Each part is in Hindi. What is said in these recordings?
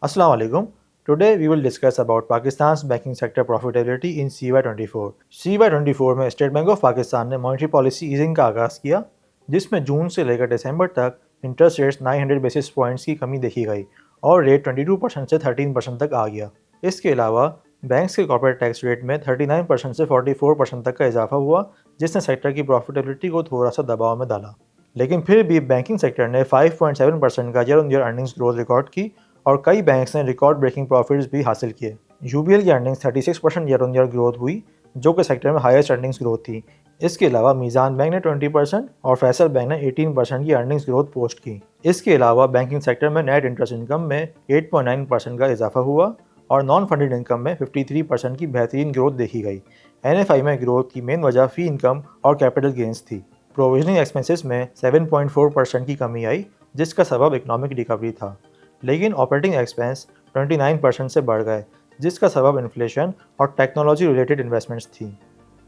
Assalamu alaikum. Today we will discuss about Pakistan's banking sector profitability in CY24. CY24 में स्टेट बैंक ऑफ पाकिस्तान ने मॉनेटरी पॉलिसी ईजिंग का आगाज़ किया, जिसमें जून से लेकर दिसंबर तक इंटरेस्ट रेट्स 900 बेसिस पॉइंट्स की कमी देखी गई और रेट 22% से 13% तक आ गया। इसके अलावा बैंक्स के कॉर्पोरेट टैक्स रेट में 39% से 44% तक का इजाफा हुआ, जिसने सेक्टर की प्रॉफिटेबिलिटी को थोड़ा सा दबाव में डाला। लेकिन फिर भी बैंकिंग सेक्टर ने 5.7% का year on year earnings growth record की और कई बैंक्स ने रिकॉर्ड ब्रेकिंग प्रॉफिट्स भी हासिल किए। यूबीएल की earnings 36% year on year growth हुई, जो कि सेक्टर में हाईएस्ट अर्निंग्स ग्रोथ थी। इसके अलावा मीज़ान बैंक ने 20% और फैसल बैंक ने 18% की अर्निंग्स ग्रोथ पोस्ट की। इसके अलावा बैंकिंग सेक्टर में नेट इंटरेस्ट इनकम में 8.9% का इजाफा हुआ और नॉन फंडेड इनकम में 53% की बेहतरीन ग्रोथ देखी गई। एनएफआई में ग्रोथ की मेन वजह फ़ी इनकम और कैपिटल गेंस थी। प्रोविजनिंग एक्सपेंसेस में 7.4% की कमी आई, जिसका सबब इकोनॉमिक रिकवरी था। लेकिन ऑपरेटिंग एक्सपेंस 29% से बढ़ गए, जिसका सबब इन्फ्लेशन और टेक्नोलॉजी रिलेटेड इन्वेस्टमेंट्स थी।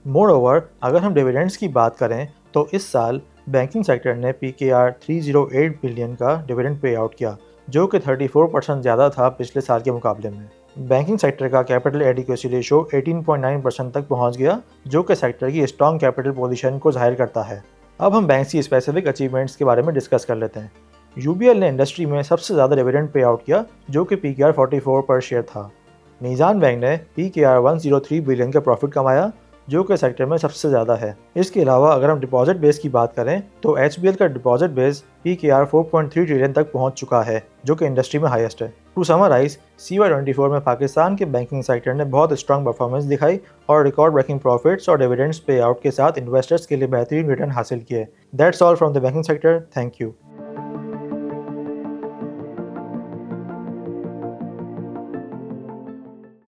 मोर ओवर, अगर हम डिविडेंड्स की बात करें तो इस साल बैंकिंग सेक्टर ने PKR 308 बिलियन का डिविडेंड पे आउट किया, जो कि 34% ज़्यादा था पिछले साल के मुकाबले में। बैंकिंग सेक्टर का कैपिटल एडिक्वेसी रेशो 18.9% तक पहुंच गया, जो कि सेक्टर की स्ट्रॉन्ग कैपिटल पोजीशन को जाहिर करता है। अब हम बैंक्स की स्पेसिफिक अचीवमेंट्स के बारे में डिस्कस कर लेते हैं। यूबीएल ने इंडस्ट्री में सबसे ज़्यादा डिविडेंड पे आउट किया, जो कि PKR 44 पर शेयर था। मीज़ान बैंक ने PKR 103 बिलियन का प्रॉफिट कमाया, जो कि सेक्टर में सबसे ज़्यादा है। इसके अलावा अगर हम डिपॉजिट बेस की बात करें तो HBL का डिपॉजिट बेस PKR 4.3 ट्रिलियन तक पहुंच चुका है, जो कि इंडस्ट्री में हाईएस्ट है। टू समराइज, CY24 में पाकिस्तान के बैंकिंग सेक्टर ने बहुत स्ट्रॉन्ग परफॉर्मेंस दिखाई और रिकॉर्ड ब्रेकिंग प्रॉफिट्स और डिविडेंड्स पे आउट के साथ इन्वेस्टर्स के लिए बेहतरीन रिटर्न हासिल किए। That's all from the banking sector. Thank you.